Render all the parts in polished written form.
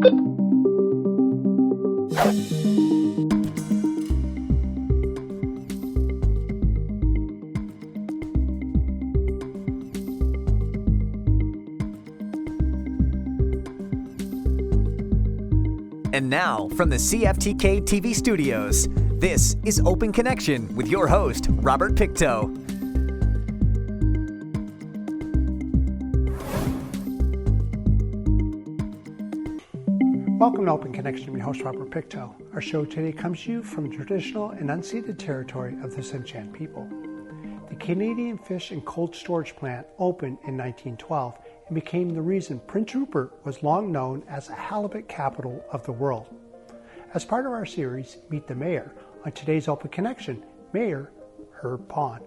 And now, from the CFTK-TV studios, this is Open Connection with your host, Robert Pictou. Welcome to Open Connection. I'm your host, Robert Pictou. Our show today comes to you from the traditional and unceded territory of the Tsimshian people. The Canadian Fish and Cold Storage Plant opened in 1912 and became the reason Prince Rupert was long known as the halibut capital of the world. As part of our series, Meet the Mayor, on today's Open Connection, Mayor Herb Pond.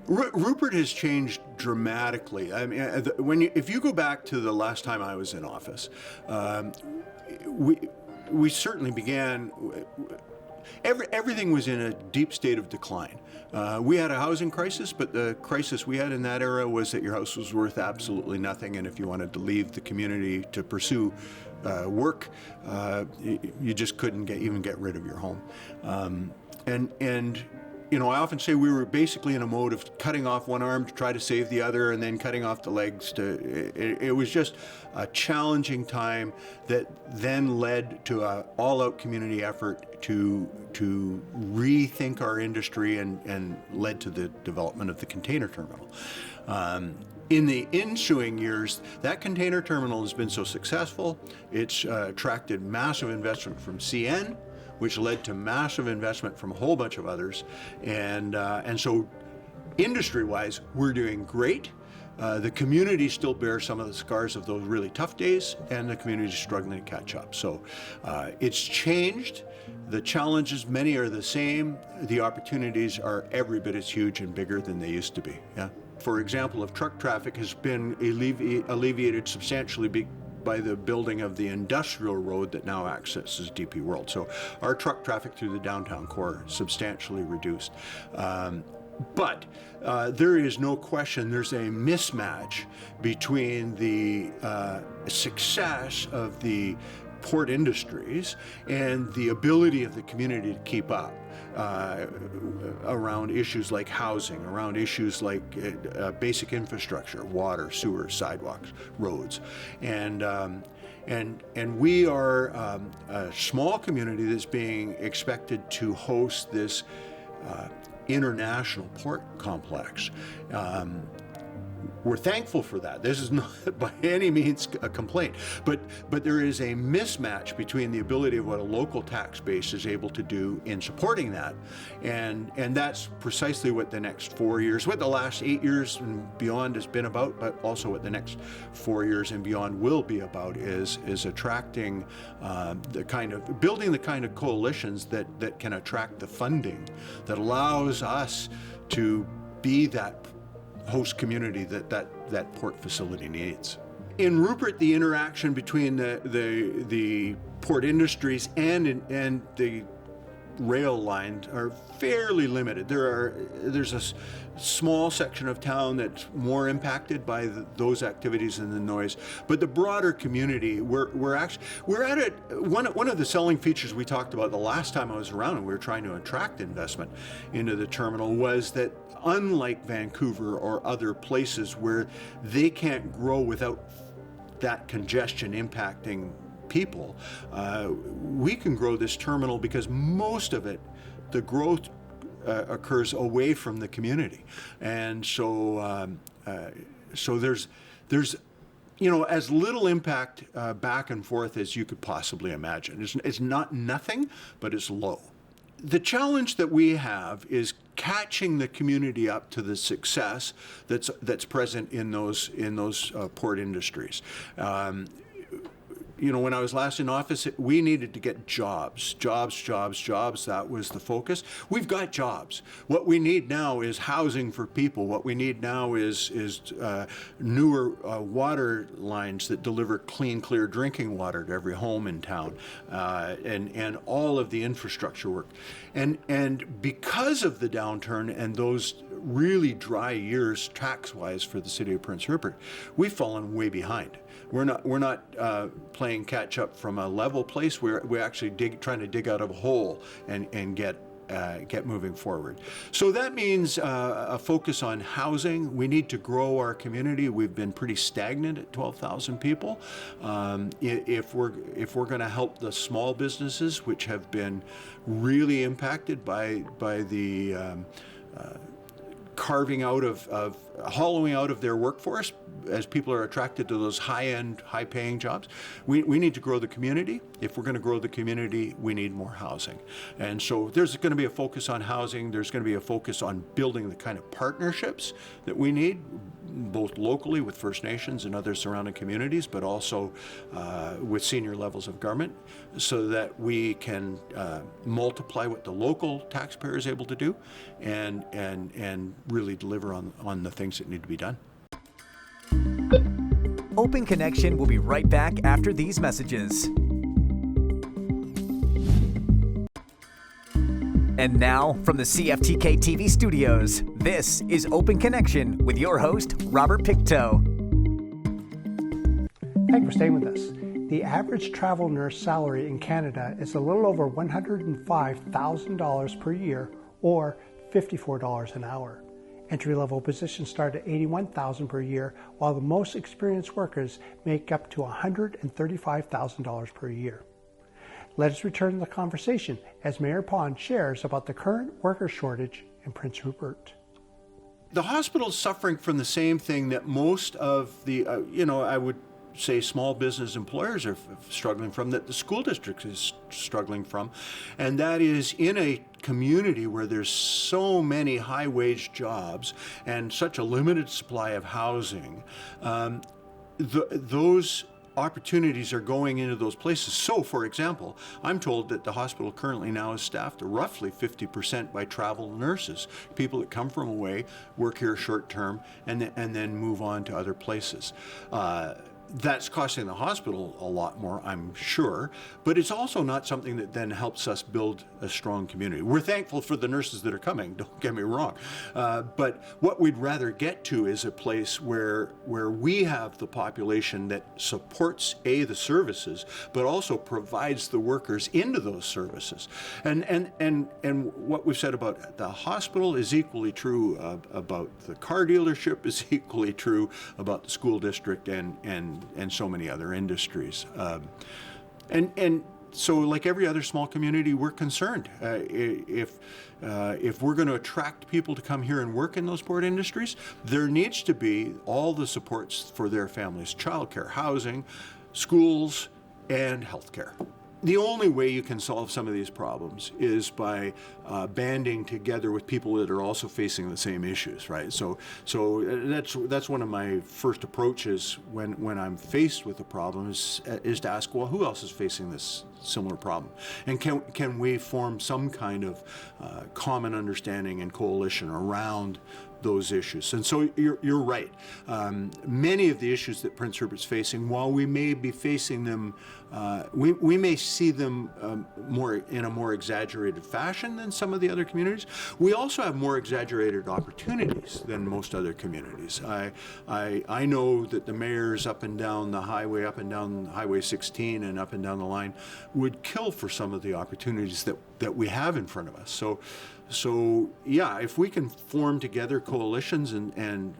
Rupert has changed dramatically. I mean, if you go back to the last time I was in office, we certainly began. Everything was in a deep state of decline. We had a housing crisis, but the crisis we had in that era was that your house was worth absolutely nothing, and if you wanted to leave the community to pursue work, you just couldn't even get rid of your home. And you know, I often say we were basically in a mode of cutting off one arm to try to save the other, and then cutting off the legs it was just a challenging time that then led to an all-out community effort to rethink our industry and led to the development of the container terminal. In the ensuing years, that container terminal has been so successful, it's attracted massive investment from CN, which led to massive investment from a whole bunch of others. And so industry-wise, we're doing great. The community still bears some of the scars of those really tough days, and the community is struggling to catch up. So it's changed. The challenges, many are the same. The opportunities are every bit as huge and bigger than they used to be. Yeah. For example, if truck traffic has been alleviated substantially by the building of the industrial road that now accesses DP World. So our truck traffic through the downtown core substantially reduced. But there is no question there's a mismatch between the success of the port industries and the ability of the community to keep up. Around issues like housing, around issues like basic infrastructure, water, sewer, sidewalks, roads, and we are a small community that's being expected to host this international port complex. We're thankful for that. This is not by any means a complaint, but there is a mismatch between the ability of what a local tax base is able to do in supporting that, and that's precisely what the next 4 years, what the last 8 years and beyond has been about, but also what the next 4 years and beyond will be about is attracting building the kind of coalitions that can attract the funding that allows us to be that host community that port facility needs. In Rupert, the interaction between the port industries and the rail line are fairly limited. There's a small section of town that's more impacted by those activities and the noise, but the broader community, we're at it. One of the selling features we talked about the last time I was around, and we were trying to attract investment into the terminal, was that unlike Vancouver or other places where they can't grow without that congestion impacting people, we can grow this terminal because most of it, the growth occurs away from the community, and so there's as little impact back and forth as you could possibly imagine. It's not nothing, but it's low. The challenge that we have is catching the community up to the success that's present in those port industries. When I was last in office, we needed to get jobs. That was the focus. We've got jobs. What we need now is housing for people. What we need now is newer water lines that deliver clean, clear drinking water to every home in town, and all of the infrastructure work. And because of the downturn and those really dry years tax-wise for the city of Prince Rupert, we've fallen way behind. We're not playing catch up from a level place. We're actually trying to dig out of a hole and get moving forward. So that means a focus on housing. We need to grow our community. We've been pretty stagnant at 12,000 people. If we're going to help the small businesses, which have been really impacted by the carving out of hollowing out of their workforce as people are attracted to those high-end, high-paying jobs. We need to grow the community. If we're going to grow the community, we need more housing. And so there's going to be a focus on housing. There's going to be a focus on building the kind of partnerships that we need, both locally with First Nations and other surrounding communities, but also with senior levels of government, so that we can multiply what the local taxpayer is able to do and really deliver on the things that need to be done. Open Connection will be right back after these messages. And now, from the CFTK-TV studios, this is Open Connection with your host, Robert Pictou. Thank you for staying with us. The average travel nurse salary in Canada is a little over $105,000 per year, or $54 an hour. Entry-level positions start at $81,000 per year, while the most experienced workers make up to $135,000 per year. Let us return to the conversation as Mayor Pond shares about the current worker shortage in Prince Rupert. The hospital is suffering from the same thing that most of the, I would say small business employers are struggling from, that the school district is struggling from, and that is in a community where there's so many high-wage jobs and such a limited supply of housing, those opportunities are going into those places. So, for example, I'm told that the hospital currently now is staffed roughly 50% by travel nurses, people that come from away, work here short term, and then move on to other places. That's costing the hospital a lot more, I'm sure, but it's also not something that then helps us build a strong community. We're thankful for the nurses that are coming, don't get me wrong, but what we'd rather get to is a place where we have the population that supports the services, but also provides the workers into those services. And what we've said about the hospital is equally true about the car dealership, is equally true about the school district and so many other industries. And so, like every other small community, we're concerned. If we're going to attract people to come here and work in those port industries, there needs to be all the supports for their families: childcare, housing, schools, and healthcare. The only way you can solve some of these problems is by banding together with people that are also facing the same issues, right? So that's one of my first approaches when I'm faced with a problem is to ask, well, who else is facing this similar problem? And can we form some kind of common understanding and coalition around those issues? And so you're right. Many of the issues that Prince Rupert's facing, while we may be facing them, we may see them in a more exaggerated fashion than some of the other communities. We also have more exaggerated opportunities than most other communities. I know that the mayors up and down the highway, up and down Highway 16 and up and down the line, would kill for some of the opportunities that we have in front of us. So yeah, if we can form together coalitions and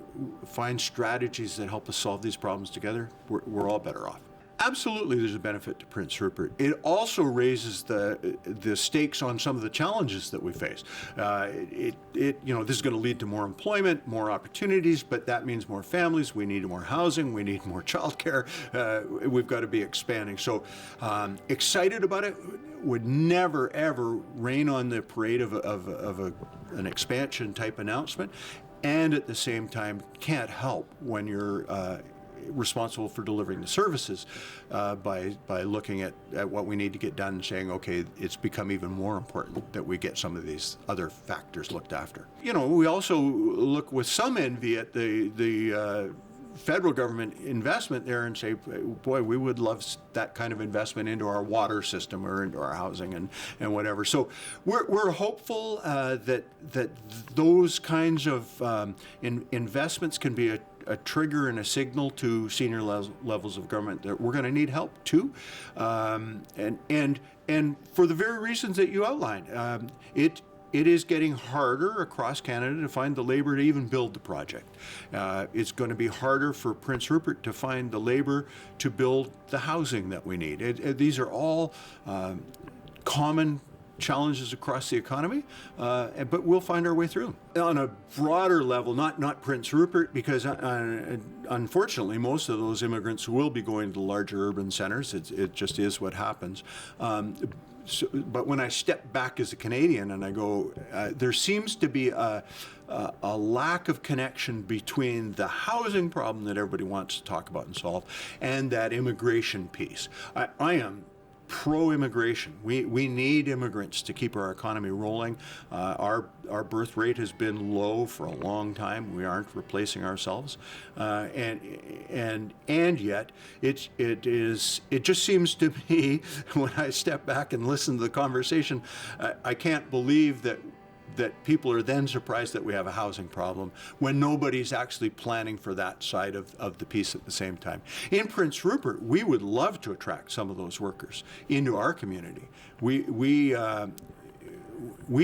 find strategies that help us solve these problems together, we're all better off. Absolutely, there's a benefit to Prince Rupert. It also raises the stakes on some of the challenges that we face. This is going to lead to more employment, more opportunities, but that means more families. We need more housing. We need more childcare. We've got to be expanding. So, excited about it. Would never ever rain on the parade of an expansion type announcement, and at the same time can't help when you're responsible for delivering the services by looking at what we need to get done and saying, okay, it's become even more important that we get some of these other factors looked after. We also look with some envy at the federal government investment there and say, boy, we would love that kind of investment into our water system or into our housing and whatever. So we're hopeful that those kinds of investments can be a trigger and a signal to senior levels of government that we're going to need help too, and for the very reasons that you outlined. It is getting harder across Canada to find the labor to even build the project. It's going to be harder for Prince Rupert to find the labor to build the housing that we need. These are all common challenges across the economy, but we'll find our way through them. On a broader level, not Prince Rupert, because unfortunately most of those immigrants will be going to the larger urban centres. It just is what happens. But when I step back as a Canadian and I go, there seems to be a lack of connection between the housing problem that everybody wants to talk about and solve and that immigration piece. I am pro-immigration. We need immigrants to keep our economy rolling. Our birth rate has been low for a long time. We aren't replacing ourselves, and yet it just seems to me, when I step back and listen to the conversation, I can't believe that people are then surprised that we have a housing problem when nobody's actually planning for that side of the piece at the same time. In Prince Rupert, we would love to attract some of those workers into our community. We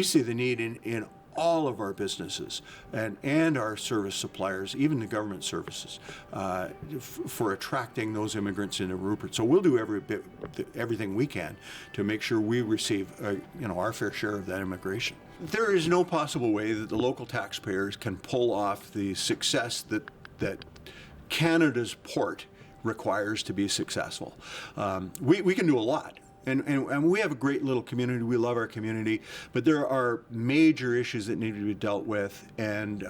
see the need in all of our businesses and our service suppliers, even the government services, for attracting those immigrants into Rupert. So we'll do everything we can to make sure we receive our fair share of that immigration. There is no possible way that the local taxpayers can pull off the success that Canada's port requires to be successful. We can do a lot. And we have a great little community. We love our community, but there are major issues that need to be dealt with, and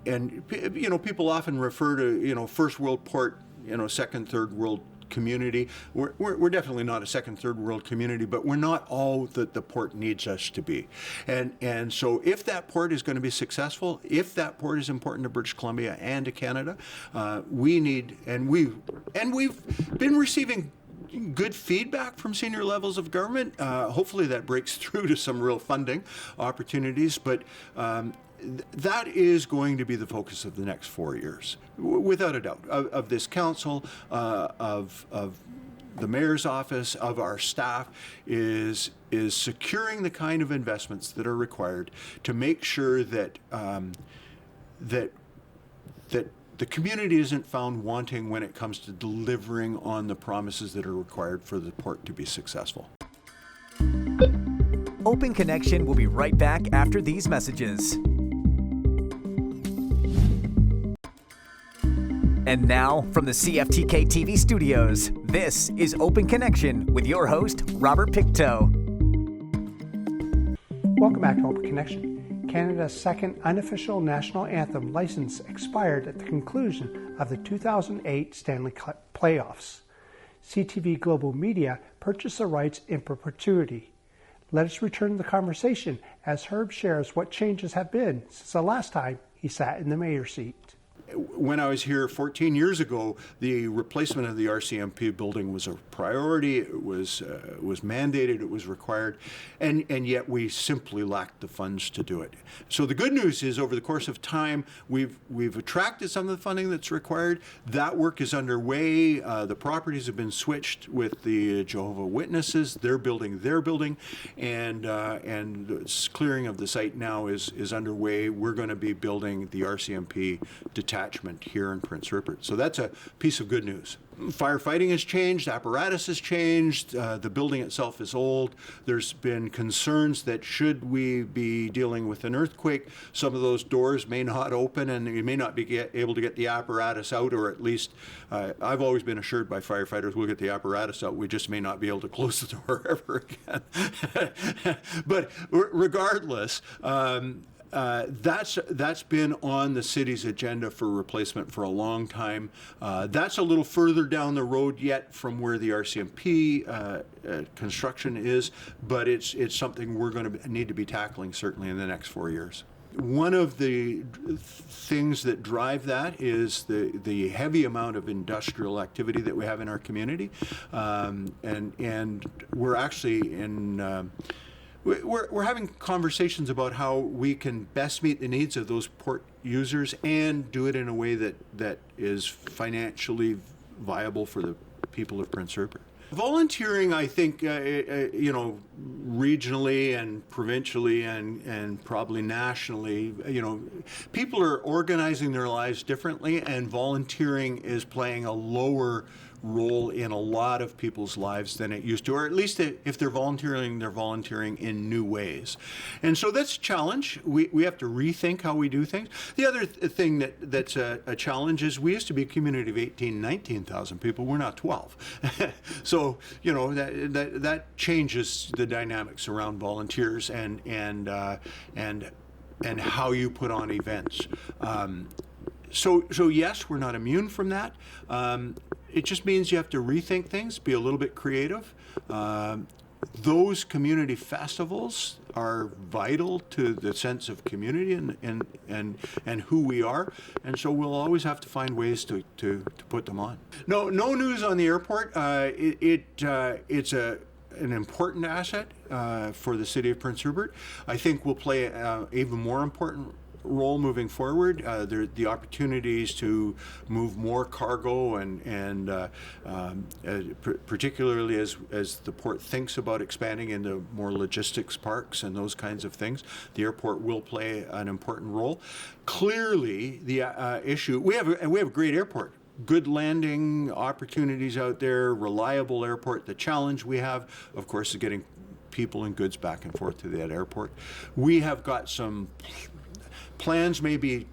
people often refer to first world port, second, third world community. We're definitely not a second, third world community, but we're not all that the port needs us to be. And so if that port is going to be successful, if that port is important to British Columbia and to Canada, we've been receiving good feedback from senior levels of government. Hopefully that breaks through to some real funding opportunities, but that is going to be the focus of the next 4 years, without a doubt, of this council, of the mayor's office, of our staff, is securing the kind of investments that are required to make sure that the community isn't found wanting when it comes to delivering on the promises that are required for the port to be successful. Open Connection will be right back after these messages. And now, from the CFTK-TV studios, this is Open Connection with your host, Robert Pictou. Welcome back to Open Connection. Canada's second unofficial national anthem license expired at the conclusion of the 2008 Stanley Cup playoffs. CTV Global Media purchased the rights in perpetuity. Let us return to the conversation as Herb shares what changes have been since the last time he sat in the mayor's seat. When I was here 14 years ago, the replacement of the RCMP building was a priority. It was mandated. It was required, and yet we simply lacked the funds to do it. So the good news is, over the course of time, we've attracted some of the funding that's required. That work is underway. The properties have been switched with the Jehovah's Witnesses. They're building their building, and the clearing of the site now is underway. We're going to be building the RCMP detachment here in Prince Rupert. So that's a piece of good news. Firefighting has changed, apparatus has changed, the building itself is old. There's been concerns that should we be dealing with an earthquake, some of those doors may not open and you may not be able to get the apparatus out, or at least I've always been assured by firefighters we'll get the apparatus out, we just may not be able to close the door ever again. But regardless, that's been on the city's agenda for replacement for a long time. That's a little further down the road yet from where the RCMP construction is, but it's something we're going to need to be tackling certainly in the next 4 years. One of the things that drive that is the heavy amount of industrial activity that we have in our community, and we're actually we're having conversations about how we can best meet the needs of those port users and do it in a way that is financially viable for the people of Prince Rupert. Volunteering, I think, regionally and provincially and probably nationally, people are organizing their lives differently, and volunteering is playing a lower role in a lot of people's lives than it used to, or at least if they're volunteering in new ways. And so that's a challenge. We have to rethink how we do things. The other thing that's a challenge is we used to be a community of 19,000 people. We're now 12. So, that changes the dynamics around volunteers and how you put on events. So yes, we're not immune from that. It just means you have to rethink things, be a little bit creative. Those community festivals are vital to the sense of community and who we are, and so we'll always have to find ways to put them on. No news on the airport. It's an important asset for the city of Prince Rupert. I think will play an even more important role moving forward. The opportunities to move more cargo and particularly as the port thinks about expanding into more logistics parks and those kinds of things, the airport will play an important role. Clearly, the issue we have a great airport. Good landing opportunities out there, reliable airport. The challenge we have, of course, is getting people and goods back and forth to that airport. We have got some plans maybe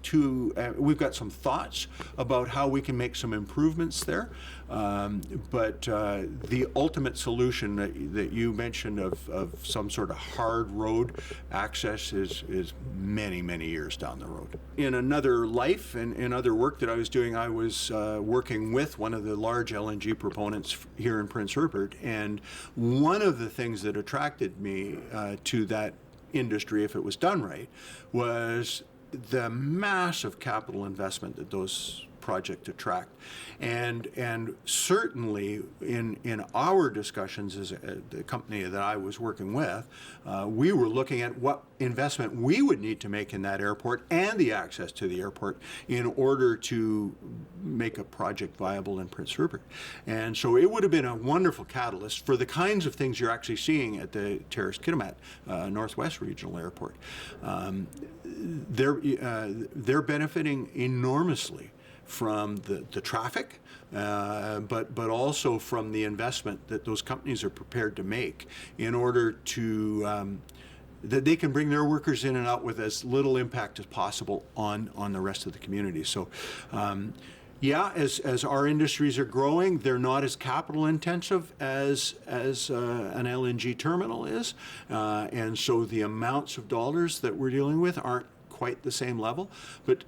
we've got some thoughts about how we can make some improvements there, but the ultimate solution that you mentioned of some sort of hard road access is many, many years down the road. In another life and in other work that I was doing, I was working with one of the large LNG proponents here in Prince Rupert, and one of the things that attracted me to that industry, if it was done right, was the massive capital investment that those projects attract, and certainly in our discussions as the company that I was working with, we were looking at what investment we would need to make in that airport and the access to the airport in order to make a project viable in Prince Rupert. And so it would have been a wonderful catalyst for the kinds of things you're actually seeing at the Terrace-Kitimat Northwest Regional Airport. They're benefiting enormously from the traffic, but also from the investment that those companies are prepared to make in order to that they can bring their workers in and out with as little impact as possible on the rest of the community. So as our industries are growing, they're not as capital intensive as an LNG terminal is, and so the amounts of dollars that we're dealing with aren't quite the same level, but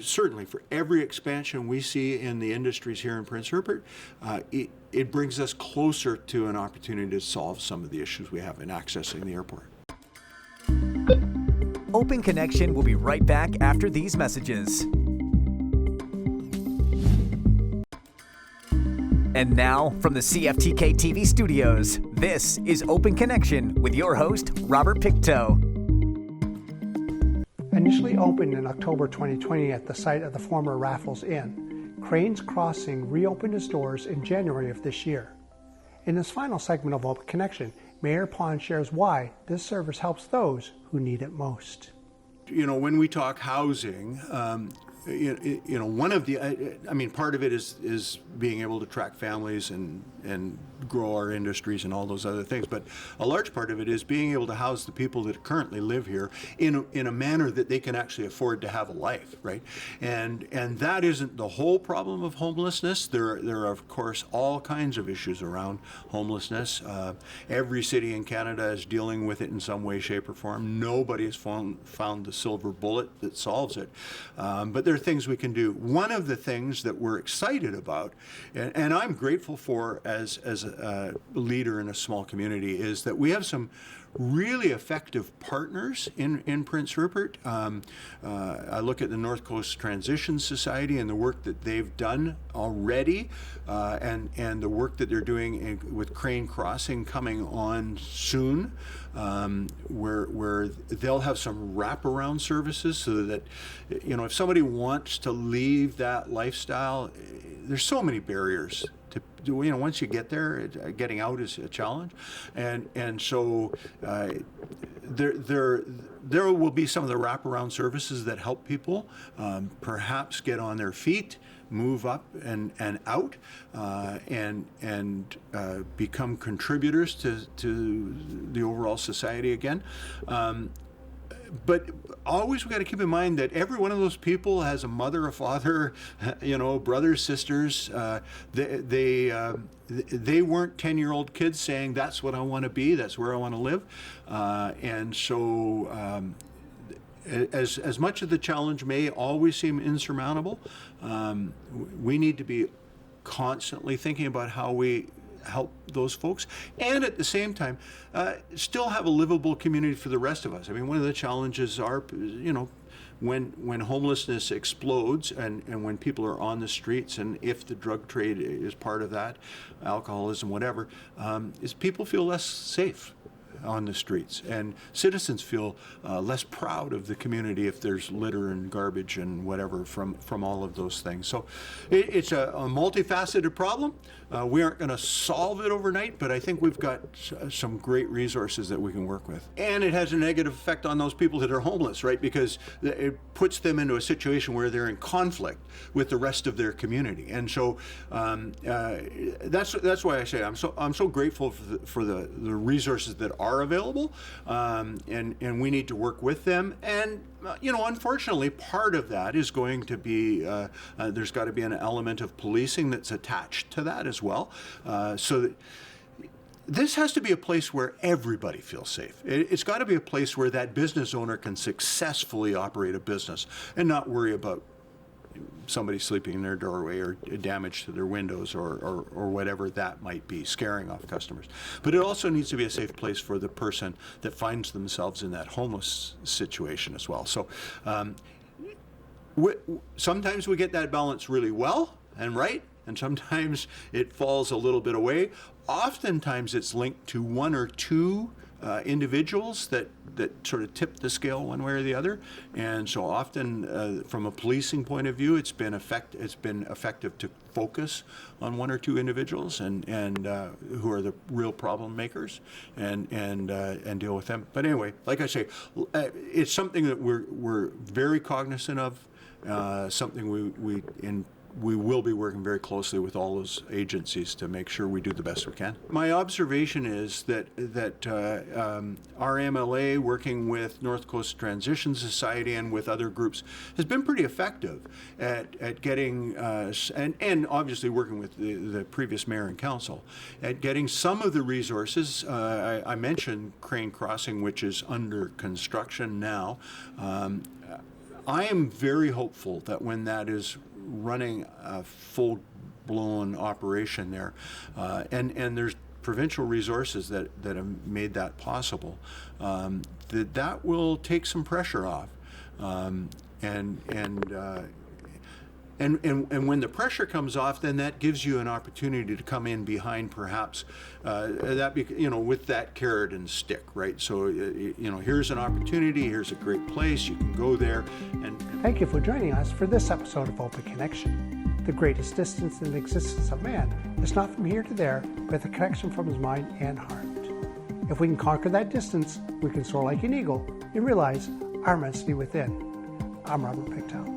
certainly for every expansion we see in the industries here in Prince Rupert, it brings us closer to an opportunity to solve some of the issues we have in accessing the airport. Open Connection will be right back after these messages. And now, from the CFTK-TV studios, this is Open Connection with your host, Robert Pictou. Initially opened in October 2020 at the site of the former Raffles Inn, Cranes Crossing reopened its doors in January of this year. In this final segment of Open Connection, Mayor Pond shares why this service helps those who need it most. When we talk housing, one of the, part of it is being able to attract families and grow our industries and all those other things. But a large part of it is being able to house the people that currently live here in a manner that they can actually afford to have a life, right? And that isn't the whole problem of homelessness. There are of course all kinds of issues around homelessness. Every city in Canada is dealing with it in some way, shape, or form. Nobody has found the silver bullet that solves it. But there are things we can do. One of the things that we're excited about, and I'm grateful for as a leader in a small community is that we have some really effective partners in Prince Rupert. I look at the North Coast Transition Society and the work that they've done already, and the work that they're doing with Crane Crossing coming on soon, where they'll have some wraparound services so that, if somebody wants to leave that lifestyle, there's so many barriers. Once you get there, getting out is a challenge, and so there will be some of the wraparound services that help people perhaps get on their feet, move up and out, and become contributors to the overall society again. But always we got to keep in mind that every one of those people has a mother, a father, brothers, sisters. They weren't 10-year-old kids saying that's what I want to be, that's where I want to live, and so as much of the challenge may always seem insurmountable, we need to be constantly thinking about how we help those folks, and at the same time still have a livable community for the rest of us. I mean, one of the challenges are, when homelessness explodes and when people are on the streets, and if the drug trade is part of that, alcoholism, whatever, is people feel less safe on the streets, and citizens feel less proud of the community if there's litter and garbage and whatever from all of those things. So it's a multifaceted problem. We aren't going to solve it overnight, but I think we've got some great resources that we can work with. And it has a negative effect on those people that are homeless, right? Because it puts them into a situation where they're in conflict with the rest of their community. And so that's why I say I'm so grateful for the resources that are available, and we need to work with them. And unfortunately, part of that is going to be there's got to be an element of policing that's attached to that as well. So that this has to be a place where everybody feels safe. It's got to be a place where that business owner can successfully operate a business and not worry about somebody sleeping in their doorway or damage to their windows or whatever that might be, scaring off customers. But it also needs to be a safe place for the person that finds themselves in that homeless situation as well. So sometimes we get that balance really well and right, and sometimes it falls a little bit away. Oftentimes it's linked to one or two individuals that sort of tip the scale one way or the other, and so often from a policing point of view, it's been effective to focus on one or two individuals and who are the real problem makers and deal with them. But anyway, like I say, it's something that we're very cognizant of, something we will be working very closely with all those agencies to make sure we do the best we can. My observation is that our MLA, working with North Coast Transition Society and with other groups, has been pretty effective at getting, and obviously working with the previous mayor and council, at getting some of the resources. I mentioned Crane Crossing, which is under construction now. I am very hopeful that when that is running a full-blown operation there, and there's provincial resources that have made that possible, that will take some pressure off, and when the pressure comes off, then that gives you an opportunity to come in behind, perhaps with that carrot and stick, right? So here's an opportunity, here's a great place, you can go there. And thank you for joining us for this episode of Open Connection. The greatest distance in the existence of man is not from here to there, but the connection from his mind and heart. If we can conquer that distance, we can soar like an eagle and realize our immensity within. I'm Robert Pictou.